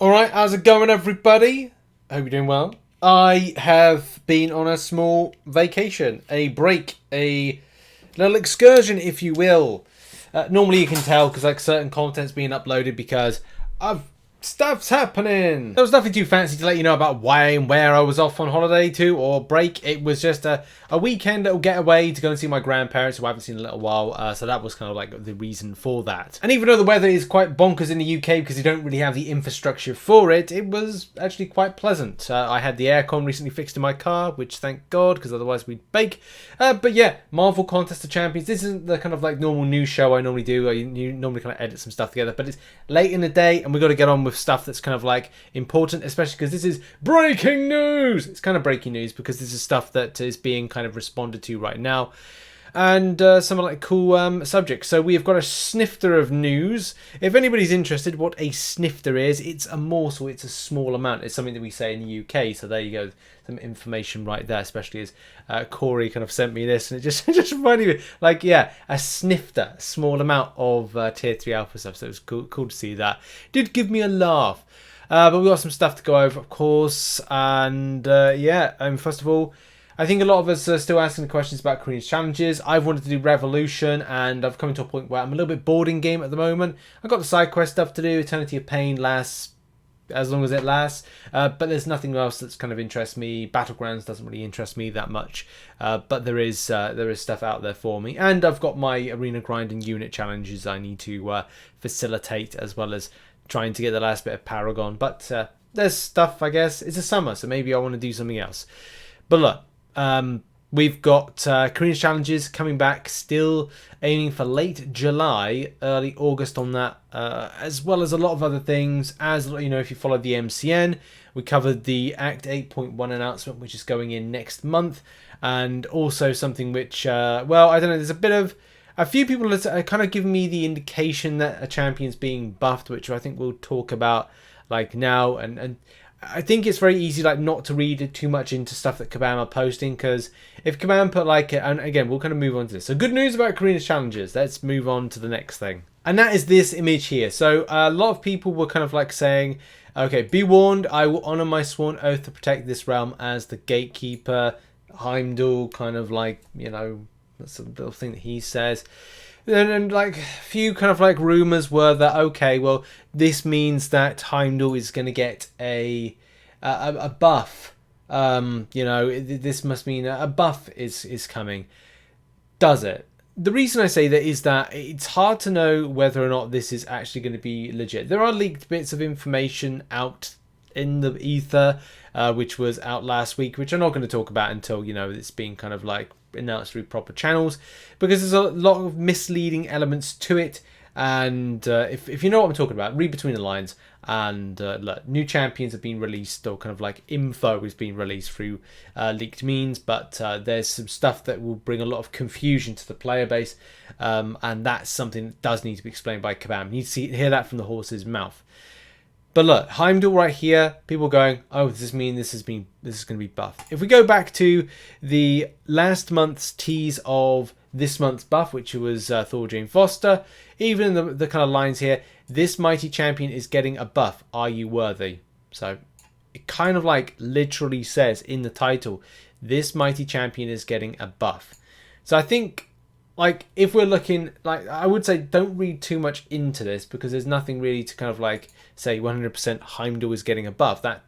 Alright, how's it going, everybody? Hope you're doing well. I have been on a small vacation, a break, a little excursion, if you will. Normally you can tell because like certain content's being uploaded because stuff's happening. There was nothing too fancy to let you know about why and where I was off on holiday to or break. It was just a weekend little getaway to go and see my grandparents who I haven't seen in a little while. So that was kind of like the reason for that. And even though the weather is quite bonkers in the UK because you don't really have the infrastructure for it, it was actually quite pleasant. I had the aircon recently fixed in my car, which thank God, because otherwise we'd bake. But yeah, Marvel Contest of Champions. This isn't the kind of like normal news show I normally do. I normally kind of edit some stuff together, but it's late in the day and we've got to get on with stuff that's kind of like important, especially because this is breaking news. It's kind of breaking news because this is stuff that is being kind of responded to right now, and some like cool subjects. So we have got a snifter of news. If anybody's interested what a snifter is, it's a morsel, it's a small amount. It's something that we say in the UK, so there you go, some information right there, especially as Corey kind of sent me this, and it just reminded me, like, yeah, a snifter, a small amount of tier 3 alpha stuff. So it was cool to see that. Did give me a laugh. But we've got some stuff to go over, of course, and yeah, first of all, I think a lot of us are still asking questions about Korean's challenges. I've wanted to do Revolution, and I've come to a point where I'm a little bit bored in game at the moment. I've got the side quest stuff to do. Eternity of Pain lasts as long as it lasts, but there's nothing else that's kind of interests me. Battlegrounds doesn't really interest me that much, but there is stuff out there for me, and I've got my arena grind and unit challenges I need to facilitate, as well as trying to get the last bit of Paragon. But there's stuff, I guess. It's a summer, so maybe I want to do something else. But look, we've got Korean challenges coming back, still aiming for late July, early August on that, as well as a lot of other things. As you know, if you follow the MCN, we covered the Act 8.1 announcement, which is going in next month, and also something which, well, I don't know, there's a few people are kind of giving me the indication that a champion's being buffed, which I think we'll talk about like now, and I think it's very easy like not to read too much into stuff that Kabam are posting, because if Kabam put like, and again we'll kind of move on to this. So good news about Korean's challenges. Let's move on to the next thing, and that is this image here. So a lot of people were kind of like saying, okay, be warned, I will honor my sworn oath to protect this realm as the gatekeeper. Heimdall, kind of like, you know, that's a little thing that he says. And like a few kind of like rumors were that, okay, well, this means that Heimdall is going to get a buff. You know, this must mean a buff is coming. Does it? The reason I say that is that it's hard to know whether or not this is actually going to be legit. There are leaked bits of information out in the ether, which was out last week, which I'm not going to talk about until, you know, it's being kind of like announced through proper channels, because there's a lot of misleading elements to it. And if you know what I'm talking about, read between the lines. And look, new champions have been released, or kind of like info has been released through leaked means, but there's some stuff that will bring a lot of confusion to the player base, and that's something that does need to be explained by Kabam. You need to hear that from the horse's mouth. But look, Heimdall right here, people going, oh, does this mean this is going to be buffed? If we go back to the last month's tease of this month's buff, which was Thor Jane Foster, even in the kind of lines here, this mighty champion is getting a buff. Are you worthy? So it kind of like literally says in the title, this mighty champion is getting a buff. So I think, like, if we're looking, like, I would say don't read too much into this, because there's nothing really to kind of like say 100% Heimdall is getting a buff. That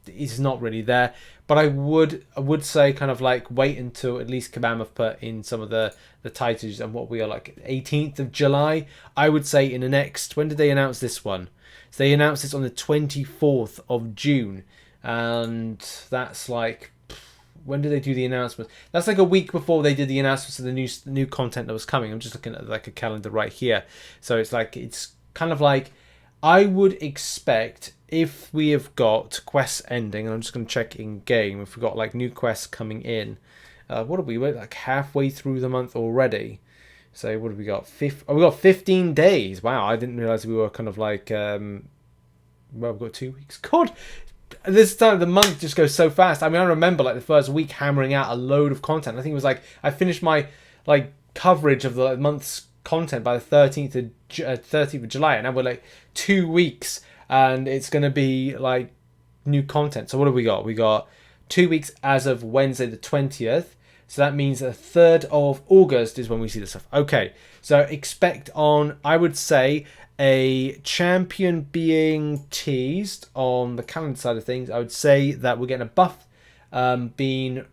is not really there. But I would say kind of like wait until at least Kabam have put in some of the titles, and what we are like 18th of July. I would say in the next, when did they announce this one? So they announced this on the 24th of June, and that's like, when did they do the announcement? That's like a week before they did the announcements of the new content that was coming. I'm just looking at like a calendar right here. So it's like, it's kind of like, I would expect if we have got quests ending, and I'm just going to check in game if we've got like new quests coming in. What have we, we're like halfway through the month already. So what have we got? We got 15 days. Wow, I didn't realize we were kind of like, well, we've got 2 weeks. God, this time of the month just goes so fast. I mean, I remember like the first week hammering out a load of content. I think it was like, I finished my like coverage of the month's content by the 13th of July, and now we're like 2 weeks and it's going to be like new content. So what have we got? We got 2 weeks as of Wednesday the 20th. So that means the 3rd of August is when we see this stuff. Okay, so expect on, I would say, a champion being teased on the calendar side of things. I would say that we're getting a buff being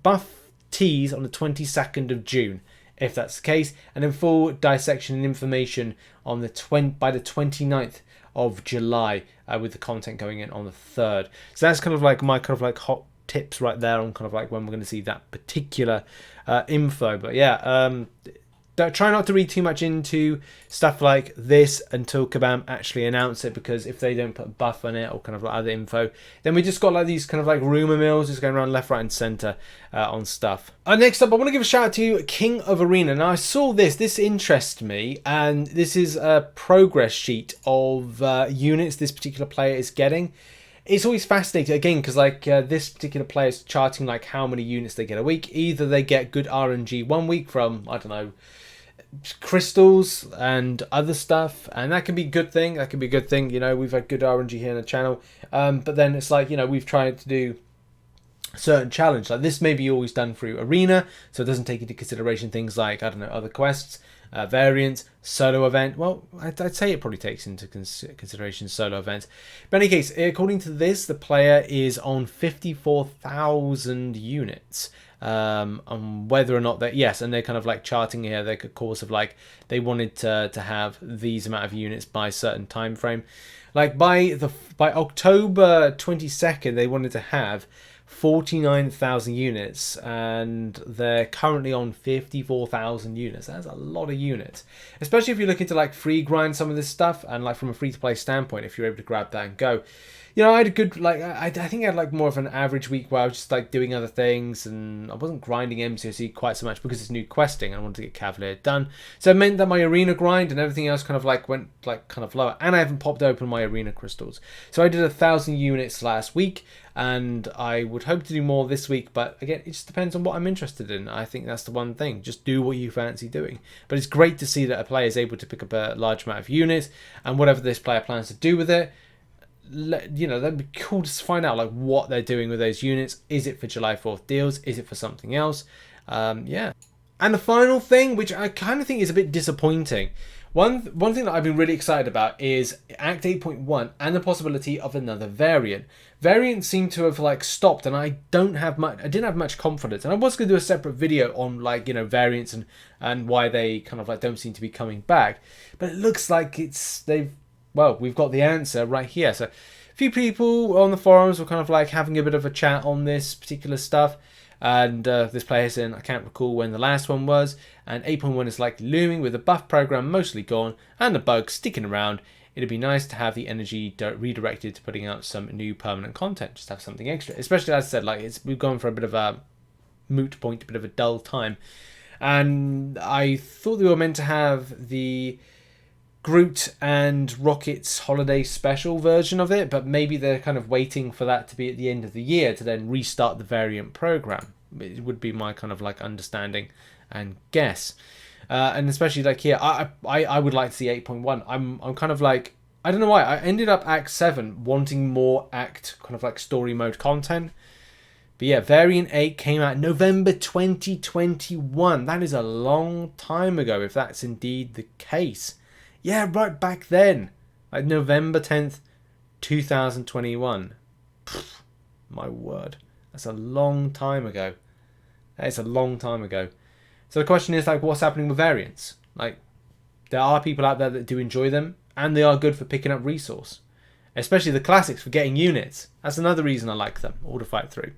buff tease on the 22nd of June, if that's the case, and then full dissection and information on the by the 29th of July, with the content going in on the 3rd. So that's kind of like my kind of like hot tips right there on kind of like when we're going to see that particular info. But yeah, try not to read too much into stuff like this until Kabam actually announce it, because if they don't put a buff on it or kind of like other info, then we just got like these kind of like rumor mills just going around left, right and center on stuff. Next up, I want to give a shout out to King of Arena. Now I saw this interests me, and this is a progress sheet of units this particular player is getting. It's always fascinating, again, because like this particular player is charting like how many units they get a week. Either they get good RNG 1 week from, I don't know, crystals and other stuff, and that can be a good thing. That can be a good thing. You know, we've had good RNG here on the channel, but then it's like, you know, we've tried to do certain challenge like this may be always done through arena, so it doesn't take into consideration things like, I don't know, other quests, variants, solo event. Well, I'd say it probably takes into consideration solo events, but in any case, according to this, the player is on 54,000 units. On whether or not that, yes, and they're kind of like charting here their course of like they wanted to have these amount of units by a certain time frame. Like by October 22nd, they wanted to have 49,000 units, and they're currently on 54,000 units. That's a lot of units, especially if you're looking to like free grind some of this stuff, and like from a free to play standpoint, if you're able to grab that and go. You know, I had a good, like, I think I had like more of an average week where I was just like doing other things, and I wasn't grinding MCOC quite so much because it's new questing. I wanted to get Cavalier done, so it meant that my arena grind and everything else kind of like went like kind of lower, and I haven't popped open my arena crystals. So I did 1,000 units last week, and I would hope to do more this week, but again, it just depends on what I'm interested in. I think that's the one thing, just do what you fancy doing. But it's great to see that a player is able to pick up a large amount of units, and whatever this player plans to do with it, you know, that'd be cool to find out like what they're doing with those units. Is it for July 4th deals? Is it for something else? Yeah. And the final thing, which I kind of think is a bit disappointing, one thing that I've been really excited about is Act 8.1 and the possibility of another variant. Variants seem to have like stopped, and I didn't have much confidence. And I was going to do a separate video on like, you know, variants and why they kind of like don't seem to be coming back. But it looks like well, we've got the answer right here. So a few people on the forums were kind of like having a bit of a chat on this particular stuff. And this player saying, I can't recall when the last one was. And 8.1 is like looming with the buff program mostly gone and the bugs sticking around. It'd be nice to have the energy redirected to putting out some new permanent content. Just have something extra. Especially, as I said, like we've gone for a bit of a moot point, a bit of a dull time. And I thought they were meant to have the Groot and Rocket's holiday special version of it, but maybe they're kind of waiting for that to be at the end of the year to then restart the variant program. It would be my kind of like understanding and guess. And especially like here, I would like to see 8.1. I'm kind of like, I don't know why, I ended up Act 7 wanting more Act kind of like story mode content. But yeah, Variant 8 came out November 2021. That is a long time ago, if that's indeed the case. Yeah, right back then. Like November 10th, 2021. Pfft, my word. That's a long time ago. That is a long time ago. So the question is, like, what's happening with variants? Like, there are people out there that do enjoy them, and they are good for picking up resource. Especially the classics for getting units. That's another reason I like them, all to fight through.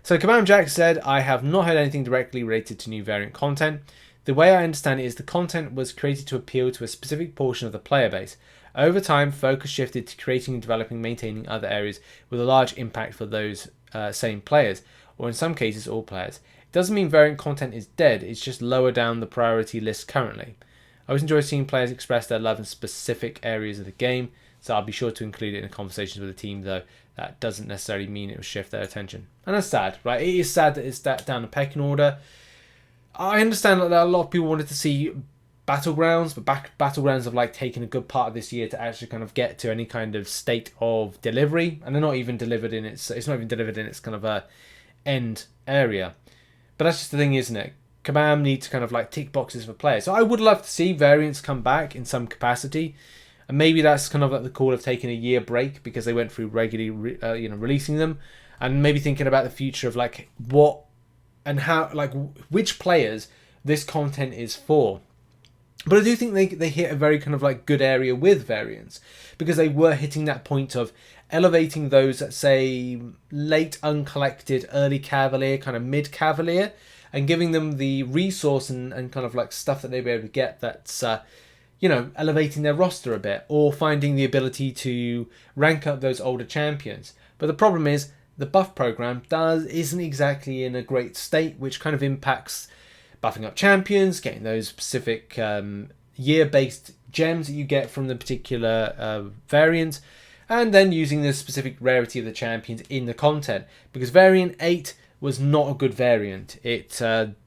So Command Jack said, I have not heard anything directly related to new variant content. The way I understand it is the content was created to appeal to a specific portion of the player base. Over time, focus shifted to creating, developing, maintaining other areas with a large impact for those same players, or in some cases all players. It doesn't mean variant content is dead, it's just lower down the priority list currently. I always enjoy seeing players express their love in specific areas of the game, so I'll be sure to include it in conversations with the team, though that doesn't necessarily mean it will shift their attention. And that's sad, right? It is sad that it's that down the pecking order. I understand that a lot of people wanted to see Battlegrounds, but Battlegrounds have like taken a good part of this year to actually kind of get to any kind of state of delivery, and they're not even delivered in it's not even delivered in its kind of a end area. But that's just the thing, isn't it? Kabam need to kind of like tick boxes for players. So I would love to see variants come back in some capacity, and maybe that's kind of like the call of taking a year break because they went through regularly, releasing them, and maybe thinking about the future of like what and how, like which players this content is for. But I do think they hit a very kind of like good area with variants, because they were hitting that point of elevating those that say late uncollected, early Cavalier, kind of mid Cavalier, and giving them the resource and kind of like stuff that they'll be able to get that's elevating their roster a bit, or finding the ability to rank up those older champions. But the problem is the buff program isn't exactly in a great state, which kind of impacts buffing up champions, getting those specific year-based gems that you get from the particular variant, and then using the specific rarity of the champions in the content. Because variant 8 was not a good variant. It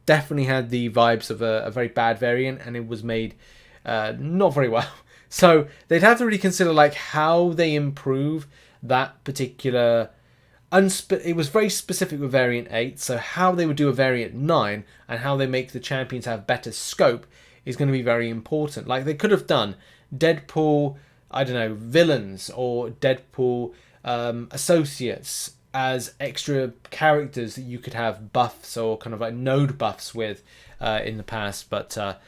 definitely had the vibes of a very bad variant, and it was made not very well. So they'd have to really consider like how they improve that particular. It was very specific with variant 8, so how they would do a variant 9 and how they make the champions have better scope is going to be very important. Like they could have done Deadpool, I don't know, villains, or Deadpool associates as extra characters that you could have buffs or kind of like node buffs with in the past, but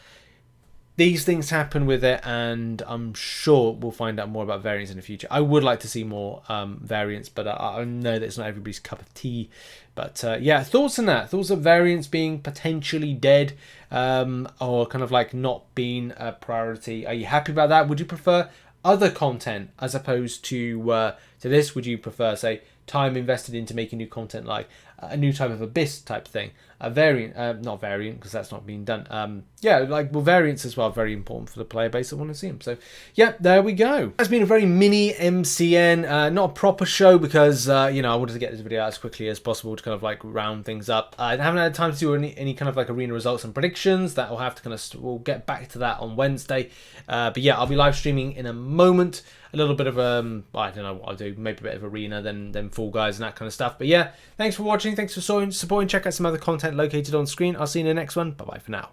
these things happen with it, and I'm sure we'll find out more about variants in the future. I would like to see more variants, but I know that it's not everybody's cup of tea. But yeah, thoughts on that? Thoughts of variants being potentially dead, or kind of like not being a priority? Are you happy about that? Would you prefer other content as opposed to this? Would you prefer, say, time invested into making new content, like a new type of Abyss type thing, a variant, not variant because that's not being done. Variants as well, very important for the player base that want to see them. So yeah, there we go. It's been a very mini MCN, not a proper show because I wanted to get this video out as quickly as possible to kind of like round things up. I haven't had time to do any kind of like arena results and predictions. That will have to kind of we'll get back to that on Wednesday. But yeah, I'll be live streaming in a moment. A little bit of I don't know what I'll do, maybe a bit of arena, then Fall Guys and that kind of stuff. But yeah, thanks for watching, thanks for supporting. Check out some other content located on screen. I'll see you in the next one. Bye bye for now.